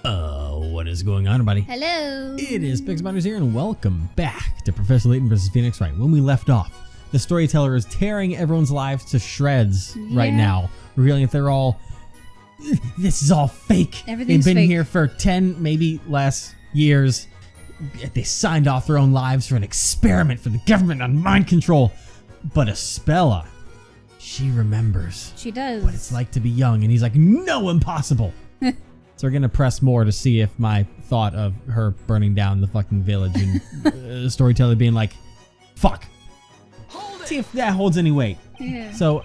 What is going on, everybody? Hello. It is Pixabonders here, and welcome back to Professor Layton vs. Phoenix Wright. When we left off, the storyteller is tearing everyone's lives to shreds right now, revealing that they're all... This is all fake. Everything's They've been fake. here for 10, maybe less years. They signed off their own lives for an experiment for the government on mind control. But Espella, she remembers. She does. What it's like to be young, and he's like, no, impossible. So we're gonna press more to see if my thought of her burning down the fucking village and storyteller being like, fuck. See if that holds any weight. Yeah. So,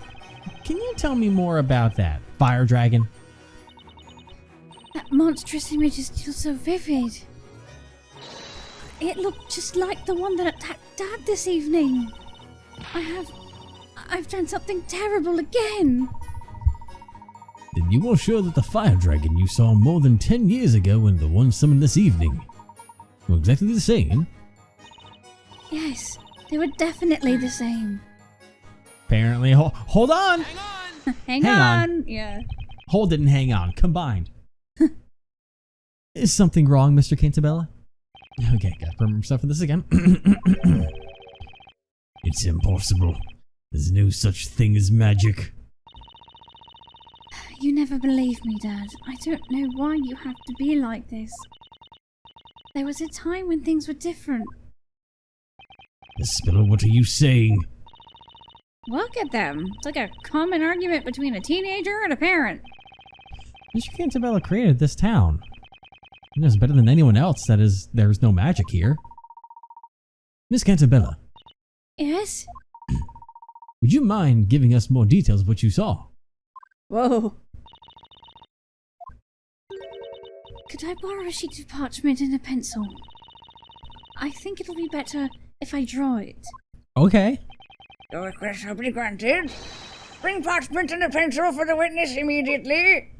can you tell me more about that fire dragon? That monstrous image is still so vivid. It looked just like the one that attacked Dad this evening. I've done something terrible again. Then you are sure that the fire dragon you saw more than 10 years ago and the one summoned this evening were exactly the same? Yes, they were definitely the same. Apparently, hold on! Hang Hang on. on. Yeah. Hold it and hang on, combined. Is something wrong, Mr. Cantabella? Okay, gotta remember stuff for this again. It's impossible. There's no such thing as magic. You never believed me, Dad. I don't know why you have to be like this. There was a time when things were different. Espella, what are you saying? Look at them. It's like a common argument between a teenager and a parent. Mr. Cantabella created this town. He knows better than anyone else that there's no magic here. Miss Cantabella, Yes? would you mind giving us more details of what you saw? Whoa. Could I borrow a sheet of parchment and a pencil? I think it'll be better if I draw it. Okay. Your request shall be granted. Bring parchment and a pencil for the witness immediately.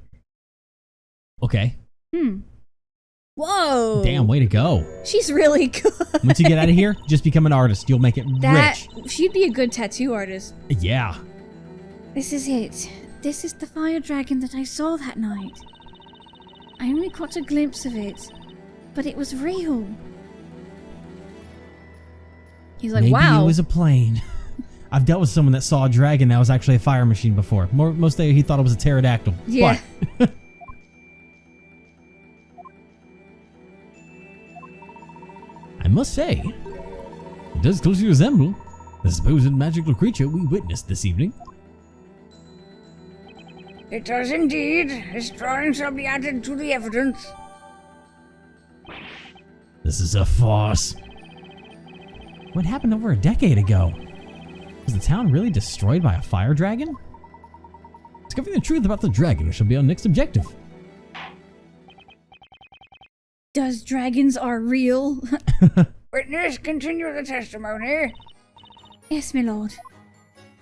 Okay. Whoa. Damn, way to go. She's really good. Once you get out of here, just become an artist. You'll make it rich. She'd be a good tattoo artist. Yeah. This is it. This is the fire dragon that I saw that night. I only caught a glimpse of it, but it was real. He's like, Maybe wow. it was a plane. I've dealt with someone that saw a dragon that was actually a fire machine before. Most he thought it was a pterodactyl. Yeah. But I must say, it does closely resemble the supposed magical creature we witnessed this evening. It does indeed. This drawing shall be added to the evidence. This is a farce. What happened over a decade ago? Was the town really destroyed by a fire dragon? Discovering the truth about the dragon shall be our next objective. Does dragons are real? Witness, continue the testimony. Yes, my lord.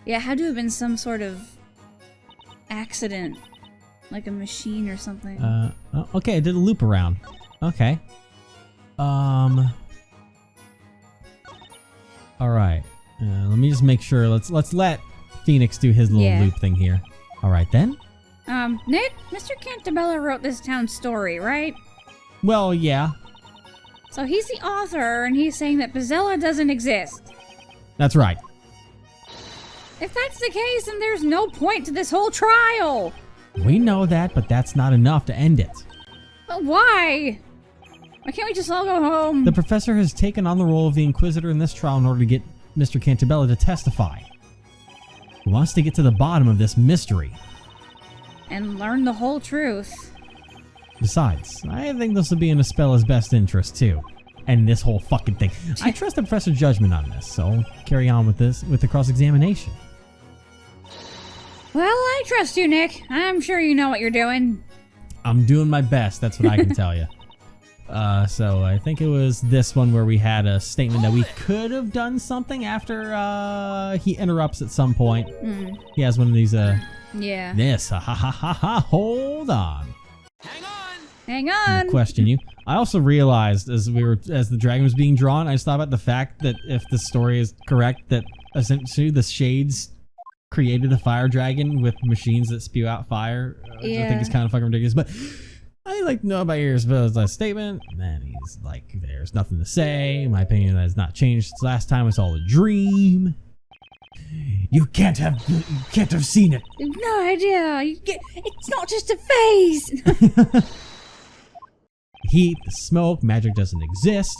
Yeah, had to have been some sort of accident. Like a machine or something. Okay, I did a loop around. Okay. Alright. Let me just make sure. Let's let Phoenix do his little loop thing here. Alright then. Nick, Mr. Cantabella wrote this town story, right? Well, yeah. So he's the author, and he's saying that Espella doesn't exist. That's right. If that's the case, then there's no point to this whole trial. We know that, but that's not enough to end it. But why? Why can't we just all go home? The professor has taken on the role of the Inquisitor in this trial in order to get Mr. Cantabella to testify. He wants to get to the bottom of this mystery. And learn the whole truth. Besides, I think this will be in Espella's best interest too. And this whole fucking thing. I trust the professor's judgment on this, so I'll carry on with the cross-examination. Well, I trust you, Nick. I'm sure you know what you're doing. I'm doing my best, that's what I can tell you. So I think it was this one where we had a statement that we could have done something after he interrupts at some point. He has one of these Yeah. this hold on. Hang I'm on. gonna question you. I also realized as the dragon was being drawn, I just thought about the fact that if the story is correct, that essentially the shades created a fire dragon with machines that spew out fire. Which I think is kind of fucking ridiculous. But I'd like to know about your last statement. And then he's like, there's nothing to say. My opinion has not changed since last time. It's all a dream. You can't have seen it. No idea. It's not just a phase. Heat, the smoke, magic doesn't exist.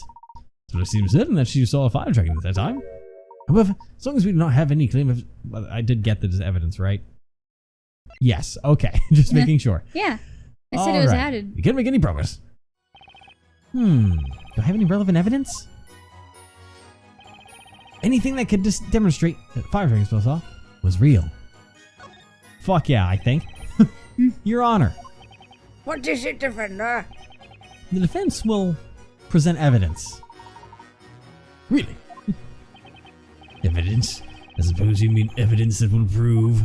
So it seems certain that she saw a fire dragon at that time. However, as long as we do not have any claim of... Well, I did get that as evidence, right? Yes, okay. Just making sure. Yeah. I said it was added. You can't make any progress. Do I have any relevant evidence? Anything that could just demonstrate that fire dragon spell saw was real. Fuck yeah, I think. Your Honor. What is it, Defender? The defense will present evidence. Really? Evidence? I suppose you mean evidence that will prove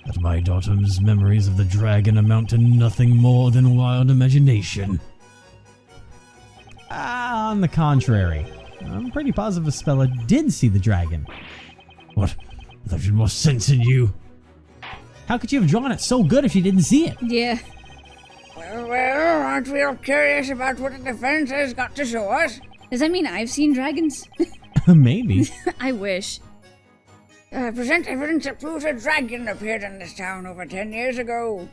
that my daughter's memories of the dragon amount to nothing more than wild imagination. On the contrary, I'm pretty positive Espella did see the dragon. What? I thought you had more sense in you. How could you have drawn it so good if you didn't see it? Yeah. Well, aren't we all curious about what the defense has got to show us? Does that mean I've seen dragons? Maybe. I wish. Present evidence that proves a dragon appeared in this town over 10 years ago.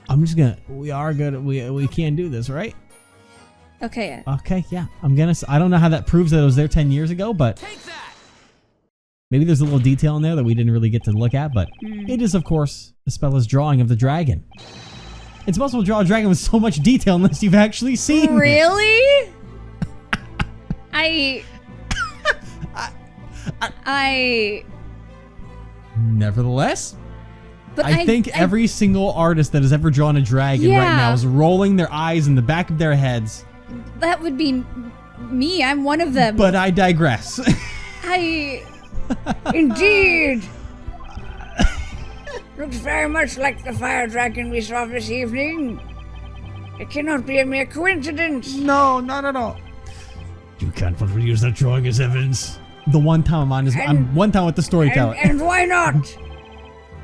I'm just gonna... We can't do this, right? Okay. Okay, yeah. I don't know how that proves that it was there 10 years ago, but... Take that! Maybe there's a little detail in there that we didn't really get to look at, but it is, of course, Espella's drawing of the dragon. It's possible to draw a dragon with so much detail unless you've actually seen it. Really? Nevertheless, But I think every single artist that has ever drawn a dragon right now is rolling their eyes in the back of their heads. That would be me. I'm one of them. But I digress. Indeed! Looks very much like the fire dragon we saw this evening. It cannot be a mere coincidence. No, not at all. You can't use that drawing as evidence. The one time I'm on is I'm one time with the storyteller. And why not?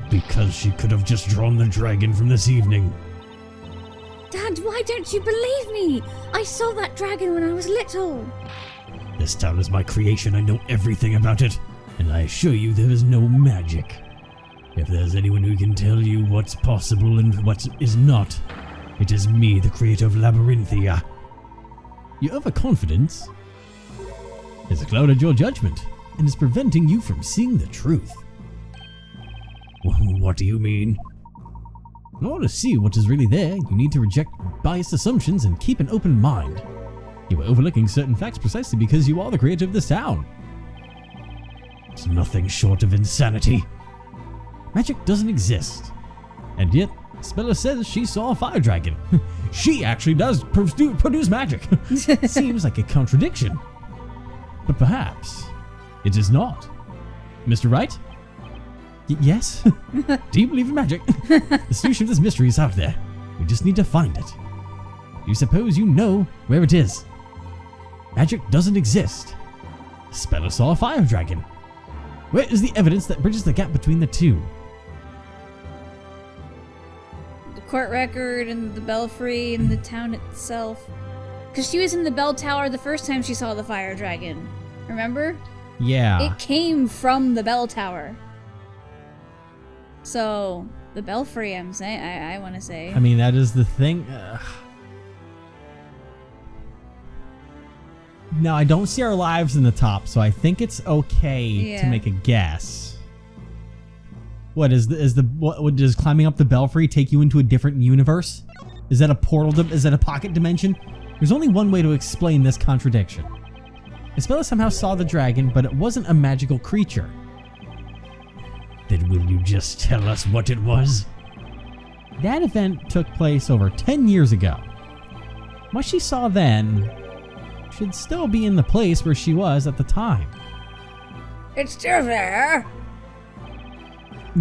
Because she could have just drawn the dragon from this evening. Dad, why don't you believe me? I saw that dragon when I was little. This town is my creation. I know everything about it. And I assure you there is no magic. If there's anyone who can tell you what's possible and what is not, it is me, the creator of Labyrinthia. Your overconfidence has clouded your judgment and is preventing you from seeing the truth. What do you mean? In order to see what is really there, you need to reject biased assumptions and keep an open mind. You are overlooking certain facts precisely because you are the creator of this town. It's nothing short of insanity. Magic doesn't exist. And yet, Espella says she saw a fire dragon. She actually does produce magic. Seems like a contradiction. But perhaps it is not. Mr. Wright? Yes? Do you believe in magic? The solution to this mystery is out there. We just need to find it. You suppose you know where it is. Magic doesn't exist. Espella saw a fire dragon. Where is the evidence that bridges the gap between the two? The court record and the belfry and the town itself. Because she was in the bell tower the first time she saw the fire dragon. Remember? Yeah. It came from the bell tower. So, the belfry, I'm saying, I want to say. I mean, that is the thing. Now, I don't see our lives in the top, so I think it's okay to make a guess. What does climbing up the belfry take you into a different universe? Is that a portal? Is that a pocket dimension? There's only one way to explain this contradiction. Espella somehow saw the dragon, but it wasn't a magical creature. Then will you just tell us what it was? That event took place over 10 years ago. What she saw then should still be in the place where she was at the time. It's still there.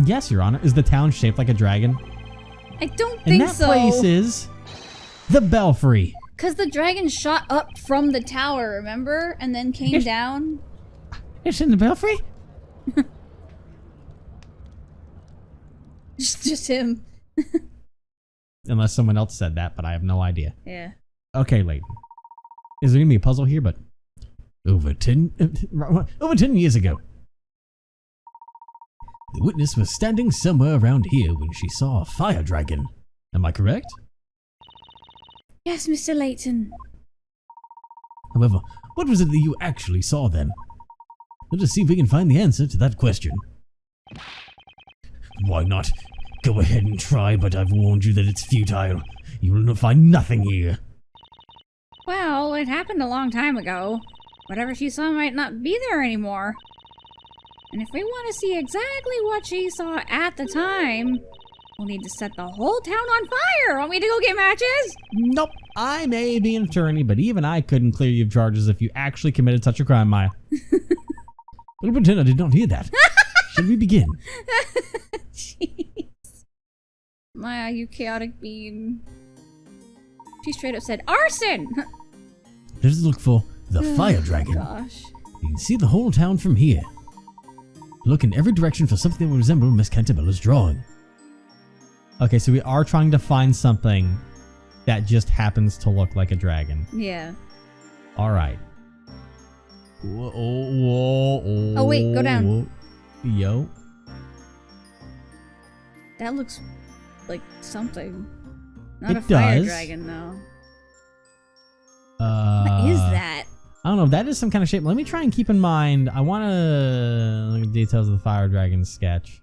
Yes, Your Honor. Is the town shaped like a dragon? I don't And think that so. place is the belfry. Because the dragon shot up from the tower, remember? And then came down. It's in the belfry? Just him. Unless someone else said that, but I have no idea. Yeah. Okay, Layton. Is there going to be a puzzle here? But over 10 years ago, the witness was standing somewhere around here when she saw a fire dragon. Am I correct? Yes, Mr. Layton. However, what was it that you actually saw then? Let us see if we can find the answer to that question. Why not? Go ahead and try, but I've warned you that it's futile. You will find nothing here. Well, it happened a long time ago. Whatever she saw might not be there anymore. And if we want to see exactly what she saw at the time, we'll need to set the whole town on fire. Want me to go get matches? Nope. I may be an attorney, but even I couldn't clear you of charges if you actually committed such a crime, Maya. Little pretend I did not hear that. Should we begin? Jeez. Maya, you chaotic bean. She straight up said, arson! Let us look for the fire dragon. Gosh. You can see the whole town from here. Look in every direction for something that will resemble Miss Cantabella's drawing. Okay, so we are trying to find something that just happens to look like a dragon. Yeah. Alright. Oh, wait, go down. Yo. That looks like something. Not It a fire does. dragon, though. What is that? I don't know. That is some kind of shape. Let me try and keep in mind. I want to look at the details of the fire dragon sketch.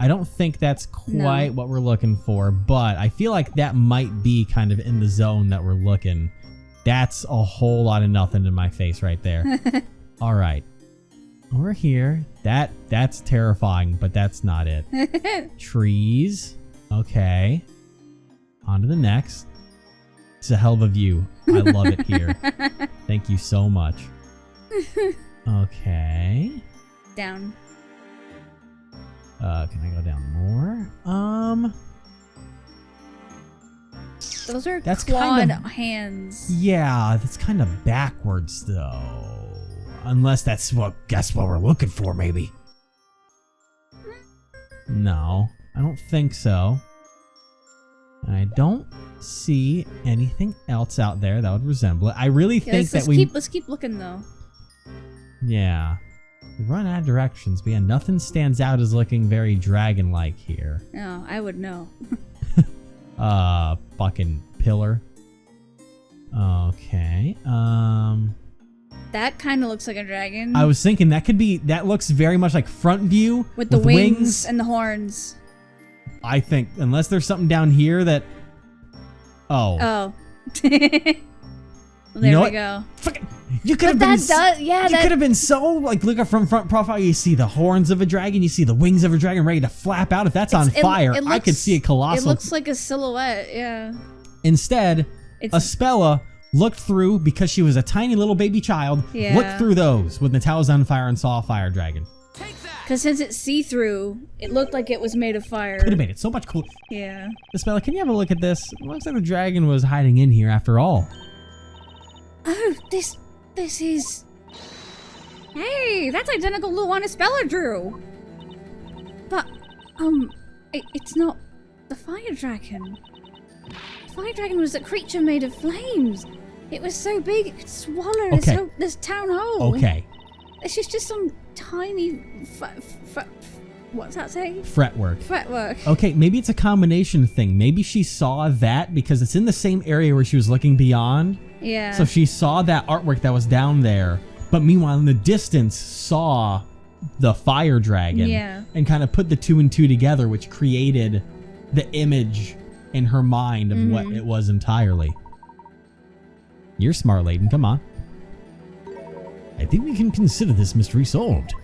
I don't think that's quite what we're looking for, but I feel like that might be kind of in the zone that we're looking. That's a whole lot of nothing in my face right there. All right. Over here. That's terrifying, but that's not it. Trees. Okay. On to the next. It's a hell of a view. I love it here. Thank you so much. Okay. Down. Can I go down more? Those are That's clawed kind of, hands. Yeah, that's kind of backwards though. Unless that's what we're looking for, maybe. No, I don't think so. And I don't see anything else out there that would resemble it. I really think that let's keep looking though. Yeah. We run out of directions, but yeah, nothing stands out as looking very dragon-like here. No, I would know. Fucking pillar. Okay. That kind of looks like a dragon. I was thinking that looks very much like front view with the wings and the horns. I think, unless there's something down here that... Oh. Oh. Well, there we go. Fucking, you could have been... You could have been so, like, look at from front profile, you see the horns of a dragon, you see the wings of a dragon ready to flap out. If that's on fire, I could see a colossal... It looks like a silhouette, yeah. Instead, Espella looked through, because she was a tiny little baby child, looked through those when the tower was on fire and saw a fire dragon. Because since it's see-through, it looked like it was made of fire. Could have made it so much cooler. Yeah. Espella, can you have a look at this? It looks like the dragon was hiding in here after all. Oh, this is... Hey, that's identical to the one Espella drew. But, it's not the fire dragon. The fire dragon was a creature made of flames. It was so big it could swallow this town whole. Okay. It's just some tiny... what's that saying? Fretwork. Fretwork. Okay, maybe it's a combination thing. Maybe she saw that because it's in the same area where she was looking beyond. Yeah. So she saw that artwork that was down there, but meanwhile in the distance saw the fire dragon. Yeah. And kind of put the two and two together, which created the image in her mind of what it was entirely. You're smart, Layton. Come on. I think we can consider this mystery solved.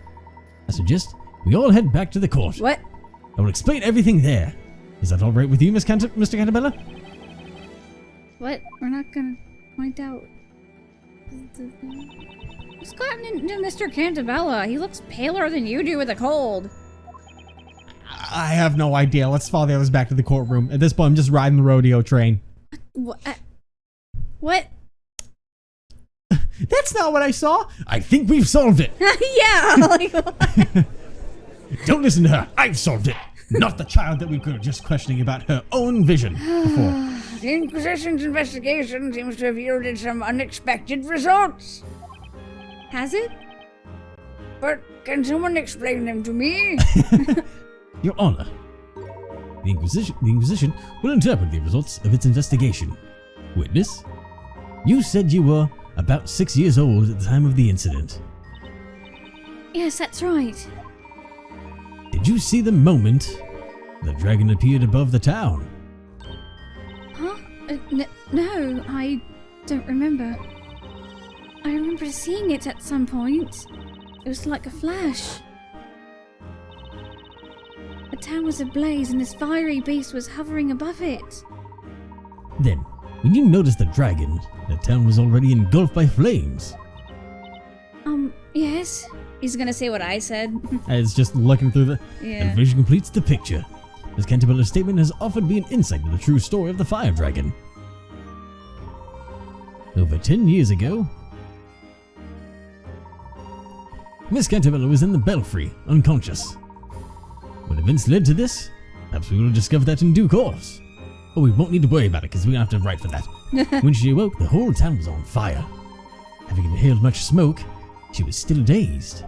I suggest we all head back to the court. What? I will explain everything there. Is that all right with you, Mr. Cantabella? What? We're not gonna point out... What's gotten into Mr. Cantabella? He looks paler than you do with a cold. I have no idea. Let's follow the others back to the courtroom. At this point, I'm just riding the rodeo train. What? That's not what I saw. I think we've solved it. Yeah. Like, Don't listen to her. I've solved it. Not the child that we were just questioning about her own vision before. The Inquisition's investigation seems to have yielded some unexpected results. Has it? But can someone explain them to me? Your Honor, the Inquisition will interpret the results of its investigation. Witness, you said you were about 6 years old at the time of the incident. Yes, that's right. Did you see the moment the dragon appeared above the town? Huh? No, I don't remember. I remember seeing it at some point. It was like a flash. The town was ablaze and this fiery beast was hovering above it. Then, when you noticed the dragon, the town was already engulfed by flames. Yes. He's gonna say what I said. It's just looking through the Yeah. vision completes the picture. Miss Cantabella's statement has offered me an insight into the true story of the fire dragon. Over 10 years ago, Miss Cantabella was in the belfry, unconscious. What events led to this? Perhaps we will discover that in due course. But we won't need to worry about it because we don't have to write for that. When she awoke, the whole town was on fire. Having inhaled much smoke, she was still dazed.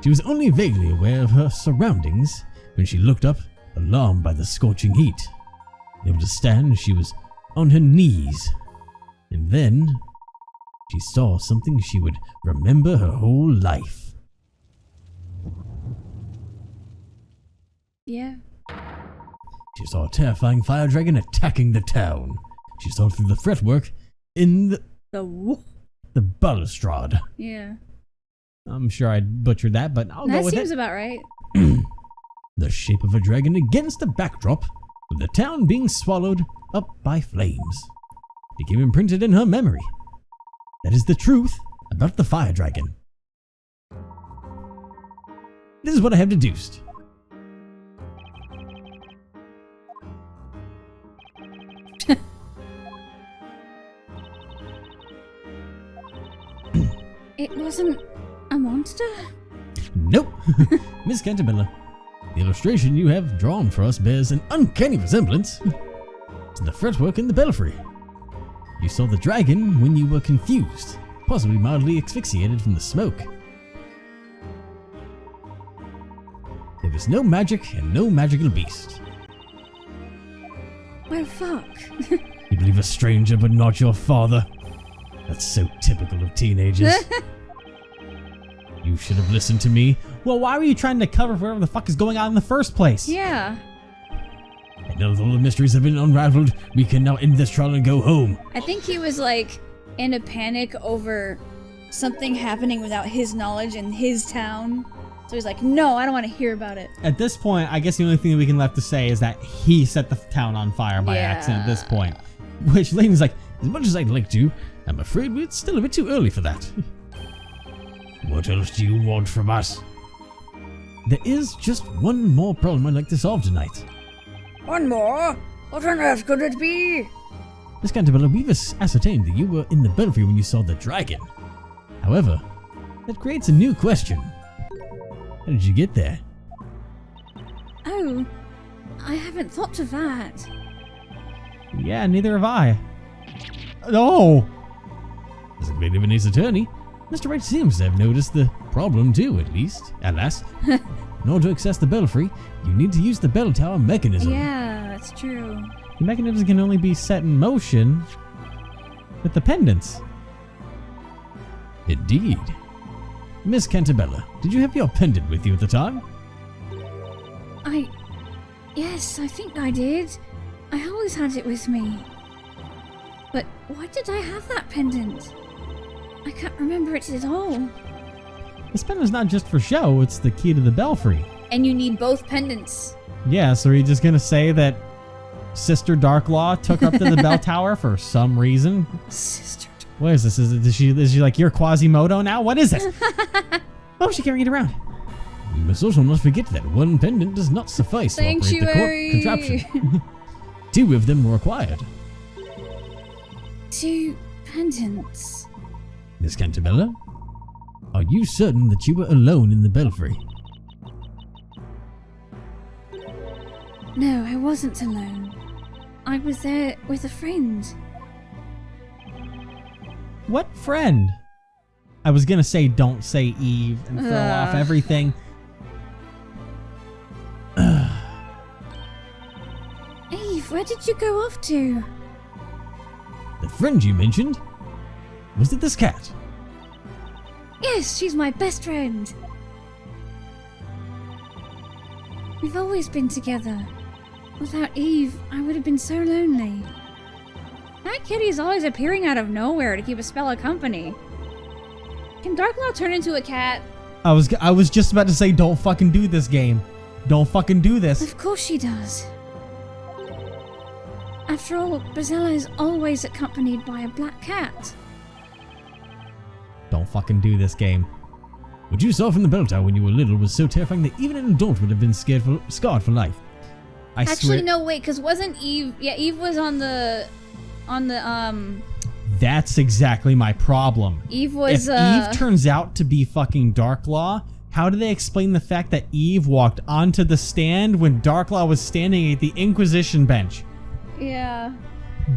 She was only vaguely aware of her surroundings when she looked up, alarmed by the scorching heat. Able to stand, she was on her knees. And then, she saw something she would remember her whole life. Yeah. She saw a terrifying fire dragon attacking the town. She saw through the fretwork in the balustrade. Yeah. I'm sure I butchered that, but I'll go That with seems it. about right. The shape of a dragon against the backdrop, with the town being swallowed up by flames, became imprinted in her memory. That is the truth about the fire dragon. This is what I have deduced. It wasn't a monster? Nope. Miss Cantabella, the illustration you have drawn for us bears an uncanny resemblance to the fretwork in the belfry. You saw the dragon when you were confused, possibly mildly asphyxiated from the smoke. There was no magic and no magical beast. Well, fuck. You believe a stranger but not your father? That's so typical of teenagers. You should have listened to me. Well, why were you trying to cover for whatever the fuck is going on in the first place? Yeah. And now that all the mysteries have been unraveled, we can now end this trial and go home. I think he was like in a panic over something happening without his knowledge in his town. So he's like, no, I don't want to hear about it. At this point, I guess the only thing we can left to say is that he set the town on fire by Yeah. accident at this point. Which Layton's like, as much as I'd like to, I'm afraid it's still a bit too early for that. What else do you want from us? There is just one more problem I'd like to solve tonight. One more? What on earth could it be? Miss Cantabella, we've ascertained that you were in the belfry when you saw the dragon. However, that creates a new question. How did you get there? Oh, I haven't thought of that. Yeah, neither have I. No! As a great Lebanese attorney, Mr. Wright seems to have noticed the problem too, at least. Alas, in order to access the belfry, you need to use the bell tower mechanism. Yeah, that's true. The mechanism can only be set in motion with the pendants. Indeed. Miss Cantabella, did you have your pendant with you at the time? Yes, I think I did. I always had it with me. But why did I have that pendant? I can't remember it at all. This pendant's not just for show, it's the key to the belfry. And you need both pendants. Yeah, so are you just gonna say that Sister Darklaw took her up to the bell tower for some reason? Sister. What is this? Is she like your Quasimodo now? What is this? Oh, she carrying it around. You must also not forget that one pendant does not suffice to operate the Sanctuary. contraption. 2 of them were required. 2 pendants. Miss Cantabella, are you certain that you were alone in the belfry? No, I wasn't alone. I was there with a friend. What friend? I was gonna say don't say Eve and throw off everything. Eve, where did you go off to? The friend you mentioned? Was it this cat? Yes, she's my best friend. We've always been together. Without Eve, I would have been so lonely. That kitty's always appearing out of nowhere to keep Espella company. Can Darklaw turn into a cat? I was just about to say don't fucking do this game. Don't fucking do this. Of course she does. After all, Brazella is always accompanied by a black cat. Don't fucking do this game. What you saw from the bell tower when you were little was so terrifying that even an adult would have been scarred for life. Actually, no, wait, because wasn't Eve... Yeah, Eve was on the... That's exactly my problem. Eve was, If Eve turns out to be fucking Darklaw, how do they explain the fact that Eve walked onto the stand when Darklaw was standing at the Inquisition bench? Yeah.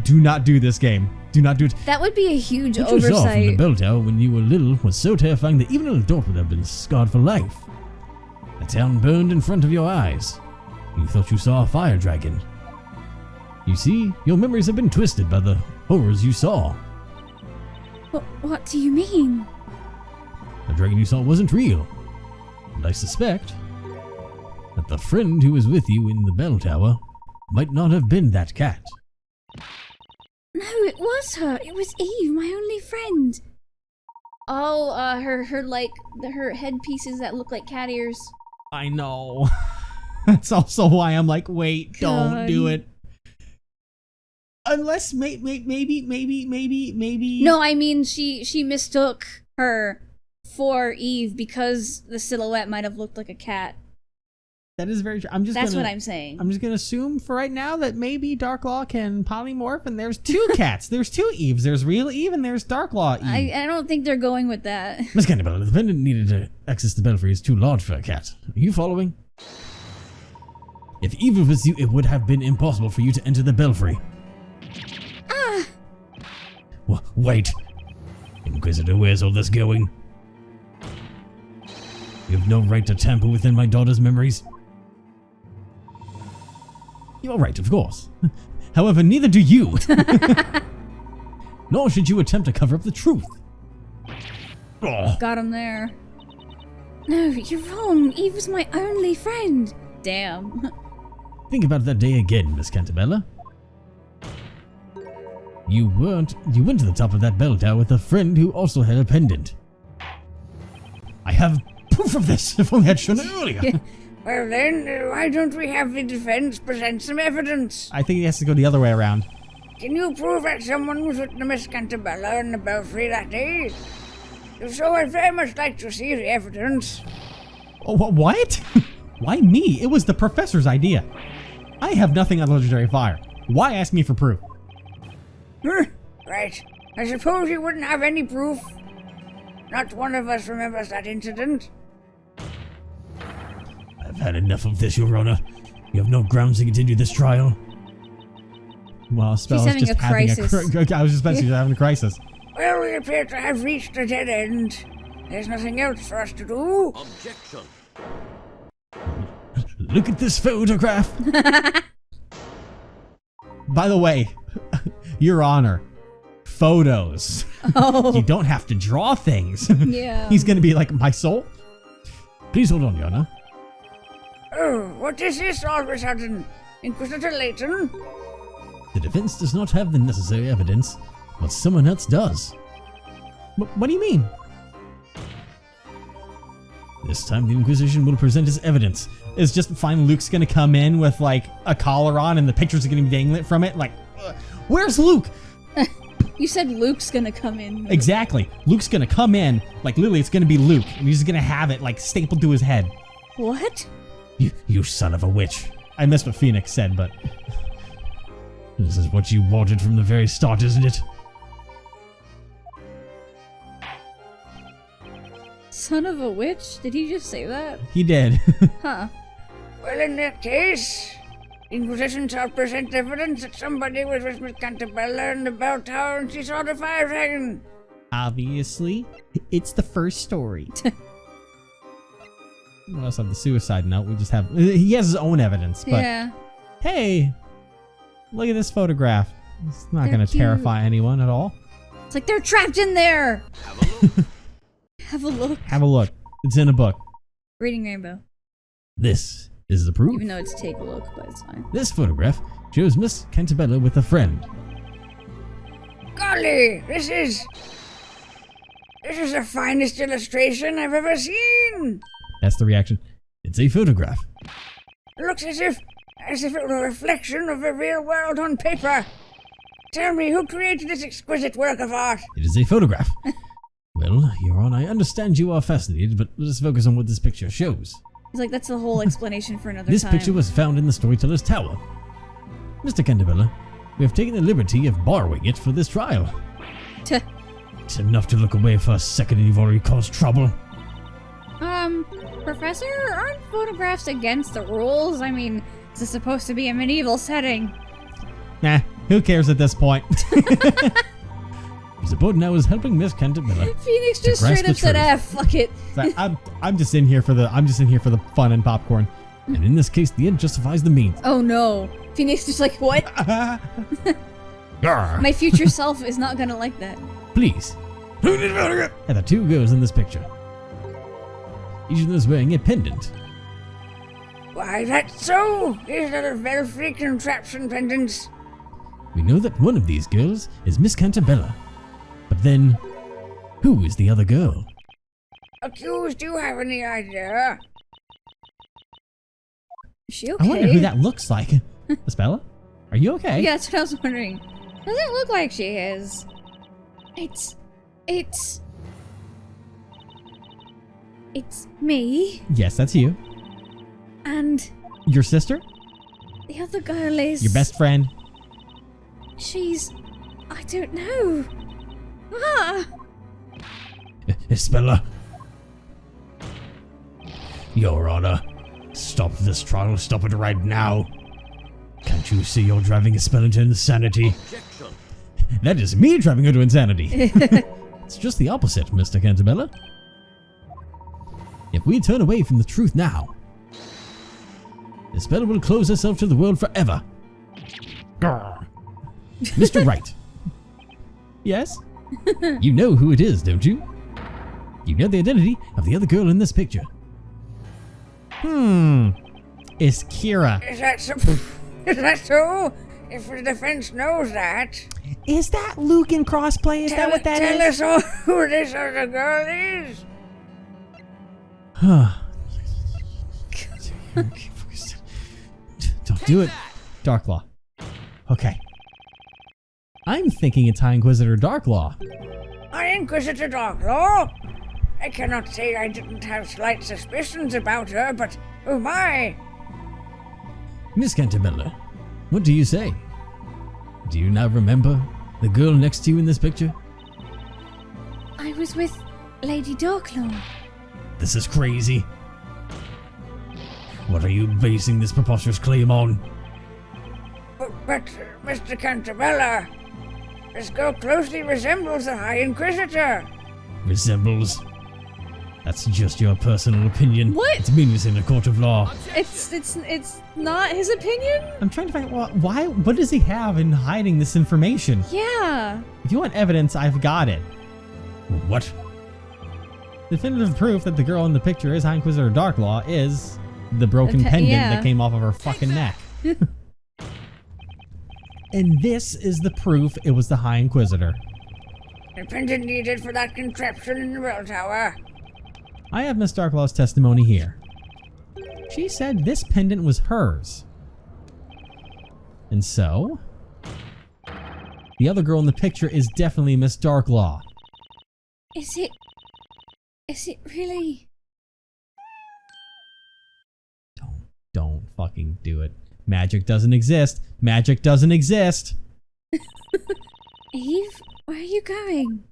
Do not do this game. Do not do it. That would be a huge What you saw from the oversight. bell tower when you were little was so terrifying that even an adult would have been scarred for life. The town burned in front of your eyes. You thought you saw a fire dragon. You see, your memories have been twisted by the horrors you saw. What do you mean? The dragon you saw wasn't real. And I suspect that the friend who was with you in the bell tower might not have been that cat. No, it was her. It was Eve, my only friend. Oh, her headpieces that look like cat ears. I know. That's also why I'm like, wait, don't do it. Unless maybe. No, I mean she mistook her for Eve because the silhouette might have looked like a cat. That is very true. That's what I'm saying. I'm just gonna assume for right now that maybe Darklaw can polymorph, and there's two cats. There's two Eves. There's real Eve and there's Darklaw Eve. I don't think they're going with that. Miss Cannibal, the pendant needed to access the belfry is too large for a cat. Are you following? If Eve was you, it would have been impossible for you to enter the belfry. Wait. Inquisitor, where's all this going? You have no right to tamper within my daughter's memories. You're right, of course. However, neither do you. Nor should you attempt to cover up the truth. Oh. Got him there. No, you're wrong. Eve was my only friend. Damn. Think about that day again, Miss Cantabella. You went to the top of that bell tower with a friend who also had a pendant. I have proof of this, if only I'd shown it earlier. Well then, why don't we have the defense present some evidence? I think he has to go the other way around. Can you prove that someone was with the Miss Cantabella in the belfry that day? If so, I'd very much like to see the evidence. Oh, what? Why me? It was the professor's idea. I have nothing on legendary fire. Why ask me for proof? Right. I suppose you wouldn't have any proof. Not one of us remembers that incident. I've had enough of this, Your Honor. You have no grounds to continue this trial. Well, Espella's having just a having crisis. I was just about to say she's having a crisis. Well, we appear to have reached a dead end. There's nothing else for us to do. Objection. Look at this photograph. By the way, Your Honor, photos. Oh. You don't have to draw things. Yeah. He's gonna be like, my soul? Please hold on, Your Honor. Oh, what is this all of a sudden? Inquisitor Layton? The defense does not have the necessary evidence, but someone else does. What do you mean? This time the Inquisition will present its evidence. It's just fine. Luke's gonna come in with like a collar on and the pictures are gonna be dangling from it. Like, where's Luke? You said Luke's gonna come in. Exactly. Luke's gonna come in, like literally it's gonna be Luke, and he's gonna have it like stapled to his head. What? You son of a witch. I missed what Phoenix said, but this is what you wanted from the very start, isn't it? Son of a witch? Did he just say that? He did. Huh. Well, in that case, Inquisition shall present evidence that somebody was with Miss Cantabella in the bell tower and she saw the fire dragon. Obviously, it's the first story. We also have the suicide note. We just have... He has his own evidence, but... Yeah. Hey, look at this photograph. It's not They're going to cute. terrify anyone at all. It's like they're trapped in there. Have a look. Have a look. It's in a book. Reading Rainbow. This is the proof. Even though it's take a look, but it's fine. This photograph shows Miss Cantabella with a friend. Golly, this is the finest illustration I've ever seen. That's the reaction. It's a photograph. It looks as if it were a reflection of the real world on paper. Tell me, who created this exquisite work of art? It is a photograph. Well, Your Honor, I understand you are fascinated, but let us focus on what this picture shows. It's like that's the whole explanation for another This time. picture was found in the Storyteller's Tower. Mr. Cantabella, we have taken the liberty of borrowing it for this trial. Tuh. It's enough to look away for a second and you've already caused trouble. Professor, aren't photographs against the rules? I mean, is this supposed to be a medieval setting? Nah, who cares at this point? The board now is helping Miss Cantabella. Phoenix just grasp straight the up said, truth. "Ah, fuck it." So I'm just in here for the fun and popcorn. And in this case, the end justifies the means. Oh no. Phoenix just like, what? Grr. My future self is not gonna like that. Please. And the two girls in this picture. Each of them is wearing a pendant. Why, that's so. These are the belfry contraption pendants. We know that one of these girls is Miss Cantabella. But then, who is the other girl? Accused, do you have any idea? Is she okay? I wonder who that looks like. Espella? Are you okay? Yeah, that's what I was wondering. Doesn't look like she is. It's me. Yes, that's you. And Your sister? the other girl is... Your best friend? She's... I don't know. Ah! Espella. Your Honor, stop this trial. Stop it right now. Can't you see you're driving Espella to insanity? Objection. That is me driving her to insanity. It's just the opposite, Mr. Cantabella. If we turn away from the truth now, Espella will close herself to the world forever. Grr. Mr. Wright. Yes? You know who it is, don't you? You know the identity of the other girl in this picture. It's Kira. Is that so? Is that so? If the defense knows that, Is that Luke in crossplay? Is that what that tell is? us all who this other girl is. Don't do it, Darklaw. Okay. I'm thinking it's High Inquisitor Darklaw. I Inquisitor Darklaw. I cannot say I didn't have slight suspicions about her, but oh my! Miss Cantabella, what do you say? Do you now remember the girl next to you in this picture? I was with Lady Darklaw. This is crazy. What are you basing this preposterous claim on? But Mr. Cantabella, this girl closely resembles the High Inquisitor. Resembles? That's just your personal opinion. What? It's meaningless in a court of law. It's not his opinion? I'm trying to find out why. What does he have in hiding this information? Yeah. If you want evidence, I've got it. What? Definitive proof that the girl in the picture is High Inquisitor Darklaw is the broken pendant yeah. that came off of her fucking neck. And this is the proof it was the High Inquisitor. The pendant needed for that contraption in the bell tower. I have Miss Darklaw's testimony here. She said this pendant was hers. And so, the other girl in the picture is definitely Miss Darklaw. Is it really? Don't fucking do it. Magic doesn't exist. Magic doesn't exist. Eve, where are you going?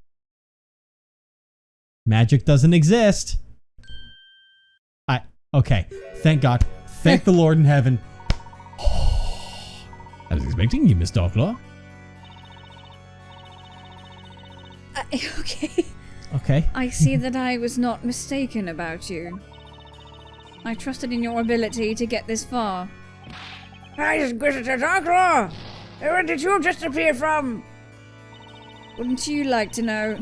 Magic doesn't exist. Okay. Thank God. Thank the Lord in heaven. I was expecting you, Miss Darklaw. Okay. Okay. I see that I was not mistaken about you. I trusted in your ability to get this far. Hi, Inquisitor Darklaw! Where did you just appear from? Wouldn't you like to know?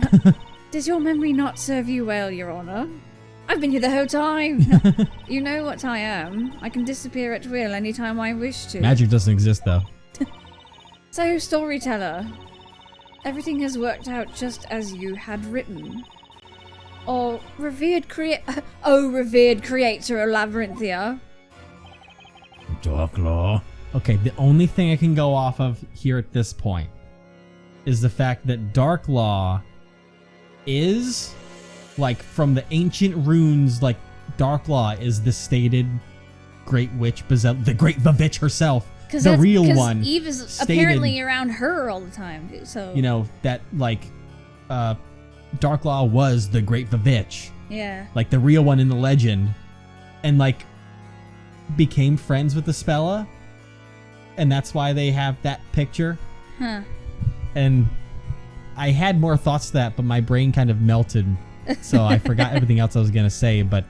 Does your memory not serve you well, Your Honor? I've been here the whole time. You know what I am. I can disappear at will anytime I wish to. Magic doesn't exist, though. So, storyteller, everything has worked out just as you had written. Or revered creator of Labyrinthia. Darklaw. Okay, the only thing I can go off of here at this point is the fact that Darklaw is, like, from the ancient runes, like, Darklaw is the stated Great Witch, the Great Vavitch herself. The real one. Eve is stated, apparently around her all the time, so... You know, that, like, Darklaw was the Great Vavitch. Yeah. Like, the real one in the legend. And, like, became friends with Espella. And that's why they have that picture. Huh. And I had more thoughts to that, but my brain kind of melted. So I forgot everything else I was going to say. But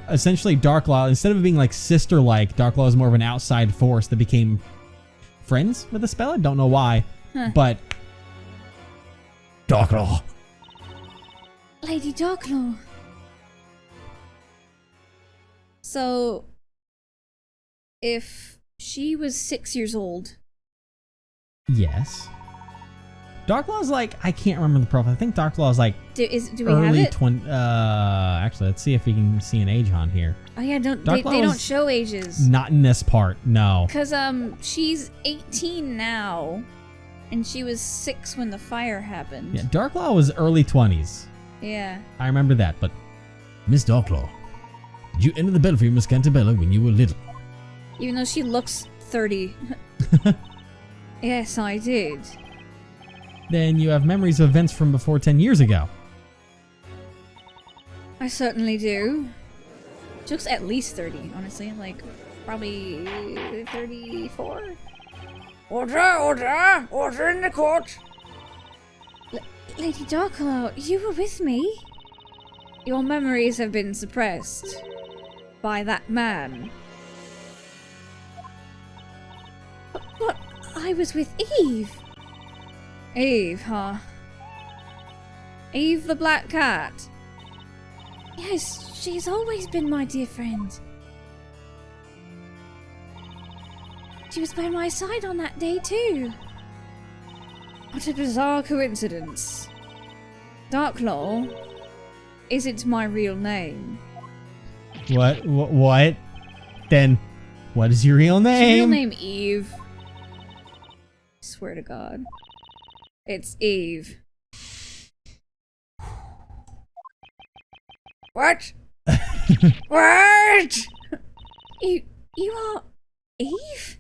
essentially, Darklaw, instead of being like sister-like, Darklaw is more of an outside force that became friends with Espella. Don't know why. Huh. But Darklaw. Lady Darklaw. So, if she was 6 years old. Yes. Darklaw's like, I can't remember the profile. I think Darklaw's like do we have early it? 20. Actually, let's see if we can see an age on here. Oh yeah, they don't show ages. Not in this part, no. Cause she's 18 now, and she was 6 when the fire happened. Yeah, Darklaw was early 20s. Yeah. I remember that, but Miss Darklaw, did you enter the belfry of Miss Cantabella when you were little? Even though she looks 30. Yes, I did. Then you have memories of events from before 10 years ago. I certainly do. She looks at least 30, honestly. Like, probably 34? Order in the court! Lady Darklaw, you were with me? Your memories have been suppressed by that man. But I was with Eve. Eve, huh? Eve the black cat. Yes, she's always been my dear friend. She was by my side on that day too. What a bizarre coincidence. Darklaw isn't my real name. What? Then, what is your real name? Real name Eve. Swear to God. It's Eve. What? What? You are Eve?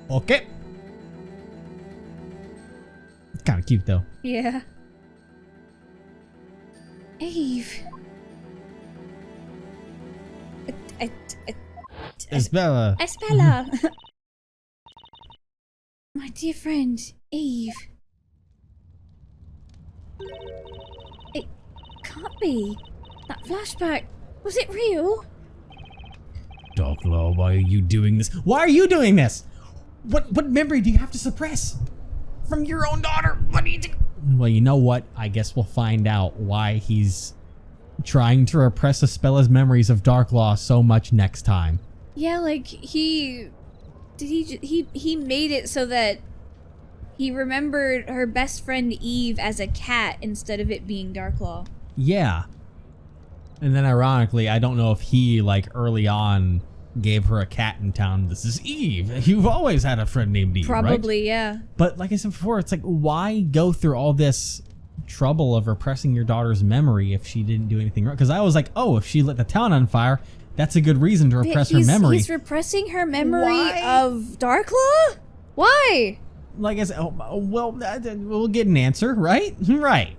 Okay. It's kind of cute though. Yeah. Eve. Espella. Espella. My dear friend, Eve. It can't be. That flashback, was it real? Darklaw, why are you doing this? Why are you doing this? What memory do you have to suppress? From your own daughter? What do you do? Well, you know what? I guess we'll find out why he's trying to repress Espella's memories of Darklaw so much next time. Yeah, like, he made it so that he remembered her best friend Eve as a cat instead of it being Darklaw. Yeah. And then ironically, I don't know if he, like, early on gave her a cat in town. This is Eve. You've always had a friend named Eve, Probably, right? yeah. But like I said before, it's like, why go through all this trouble of repressing your daughter's memory if she didn't do anything wrong? Because I was like, oh, if she lit the town on fire, that's a good reason to repress her memory. He's repressing her memory of Darklaw? Why? Like I said, well, we'll get an answer, right? Right.